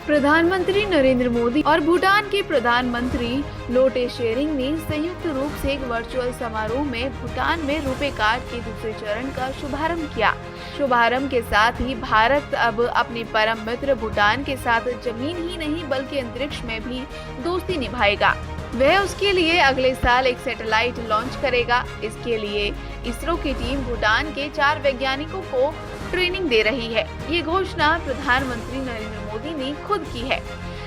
प्रधानमंत्री नरेंद्र मोदी और भूटान के प्रधानमंत्री लोटे शेरिंग ने संयुक्त रूप से एक वर्चुअल समारोह में भूटान में रुपे कार्ड के दूसरे चरण का शुभारंभ किया। शुभारंभ के साथ ही भारत अब अपने परम मित्र भूटान के साथ जमीन ही नहीं बल्कि अंतरिक्ष में भी दोस्ती निभाएगा। वह उसके लिए अगले साल एक सैटेलाइट लॉन्च करेगा। इसके लिए इसरो की टीम भूटान के 4 वैज्ञानिकों को ट्रेनिंग दे रही है। ये घोषणा प्रधानमंत्री नरेंद्र मोदी ने खुद की है।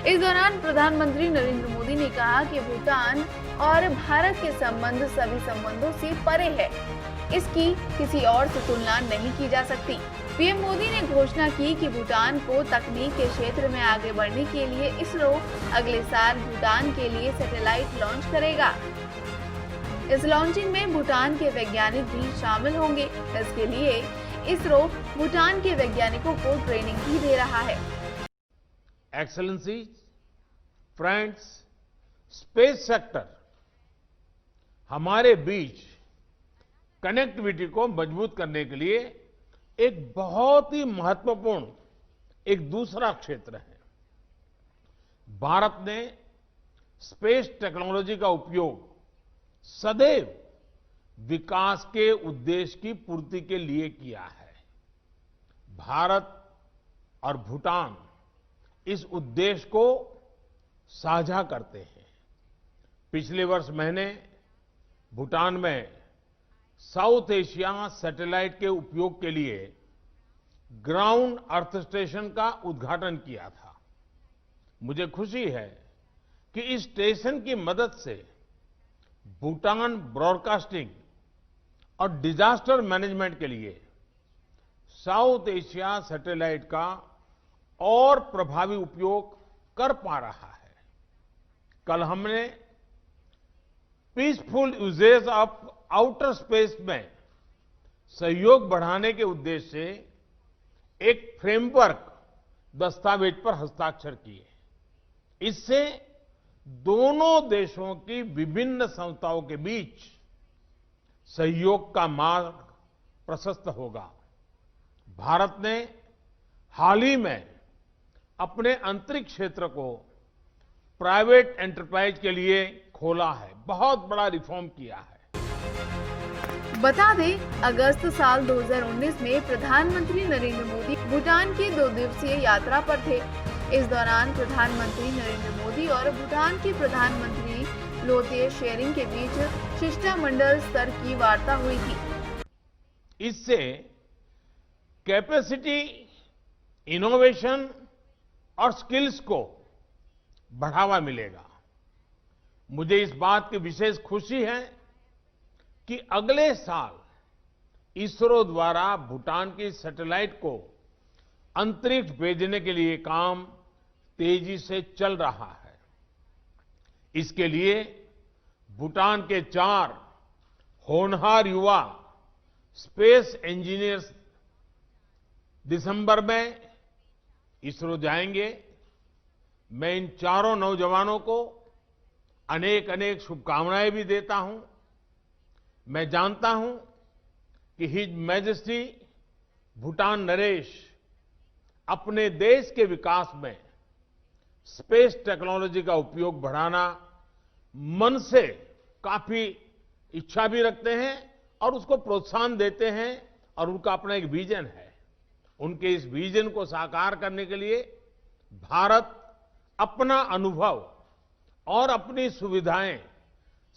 इस दौरान प्रधानमंत्री नरेंद्र मोदी ने कहा कि भूटान और भारत के संबंध सभी संबंधों से परे है। इसकी किसी और से तुलना नहीं की जा सकती। पीएम मोदी ने घोषणा की कि भूटान को तकनीक के क्षेत्र में आगे बढ़ने के लिए इसरो अगले साल भूटान के लिए सैटेलाइट लॉन्च करेगा। इस लॉन्चिंग में भूटान के वैज्ञानिक भी शामिल होंगे। इसके लिए इसरो भूटान के वैज्ञानिकों को ट्रेनिंग भी दे रहा है। एक्सेलेंसीज, फ्रेंड्स, स्पेस सेक्टर हमारे बीच कनेक्टिविटी को मजबूत करने के लिए एक बहुत ही महत्वपूर्ण एक दूसरा क्षेत्र है। भारत ने स्पेस टेक्नोलॉजी का उपयोग सदैव विकास के उद्देश्य की पूर्ति के लिए किया है। भारत और भूटान इस उद्देश्य को साझा करते हैं। पिछले वर्ष मैंने भूटान में साउथ एशिया सैटेलाइट के उपयोग के लिए ग्राउंड अर्थ स्टेशन का उद्घाटन किया था। मुझे खुशी है कि इस स्टेशन की मदद से भूटान ब्रॉडकास्टिंग और डिजास्टर मैनेजमेंट के लिए साउथ एशिया सैटेलाइट का और प्रभावी उपयोग कर पा रहा है। कल हमने peaceful usages of outer space में सहयोग बढ़ाने के उद्देश्य से एक फ्रेमवर्क दस्तावेज पर हस्ताक्षर किए। इससे दोनों देशों की विभिन्न संस्थाओं के बीच सहयोग का मार्ग प्रशस्त होगा। भारत ने हाल ही में अपने अंतरिक्ष क्षेत्र को प्राइवेट एंटरप्राइज के लिए खोला है। बहुत बड़ा रिफॉर्म किया है। बता दें, अगस्त साल 2019 में प्रधानमंत्री नरेंद्र मोदी भूटान की 2 दिवसीय यात्रा पर थे। इस दौरान प्रधानमंत्री नरेंद्र मोदी और भूटान के प्रधानमंत्री लोटे शेरिंग के बीच शिष्टमंडल स्तर की वार्ता हुई थी। इससे कैपेसिटी, इनोवेशन और स्किल्स को बढ़ावा मिलेगा। मुझे इस बात की विशेष खुशी है कि अगले साल इसरो द्वारा भूटान की सैटेलाइट को अंतरिक्ष भेजने के लिए काम तेजी से चल रहा है। इसके लिए भूटान के 4 होनहार युवा स्पेस इंजीनियर्स दिसंबर में इसरो जाएंगे। मैं इन चारों नौजवानों को अनेक अनेक शुभकामनाएं भी देता हूं। मैं जानता हूं कि हिज मैजेस्टी भूटान नरेश अपने देश के विकास में स्पेस टेक्नोलॉजी का उपयोग बढ़ाना मन से काफी इच्छा भी रखते हैं और उसको प्रोत्साहन देते हैं और उनका अपना एक विजन है। उनके इस विजन को साकार करने के लिए भारत अपना अनुभव और अपनी सुविधाएं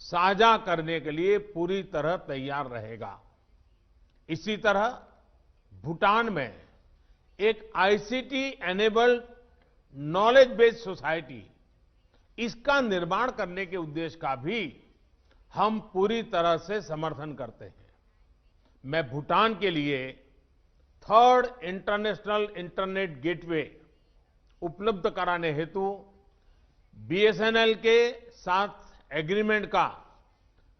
साझा करने के लिए पूरी तरह तैयार रहेगा। इसी तरह भूटान में एक ICT enabled knowledge based society, इसका निर्माण करने के उद्देश्य का भी हम पूरी तरह से समर्थन करते हैं। मैं भूटान के लिए 3rd इंटरनेशनल इंटरनेट गेटवे उपलब्ध कराने हेतु बीएसएनएल के साथ एग्रीमेंट का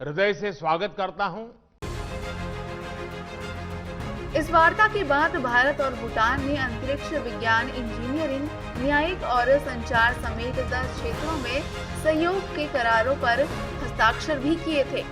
हृदय से स्वागत करता हूं। इस वार्ता के बाद भारत और भूटान ने अंतरिक्ष विज्ञान, इंजीनियरिंग, न्यायिक और संचार समेत 10 क्षेत्रों में सहयोग के करारों पर हस्ताक्षर भी किए थे।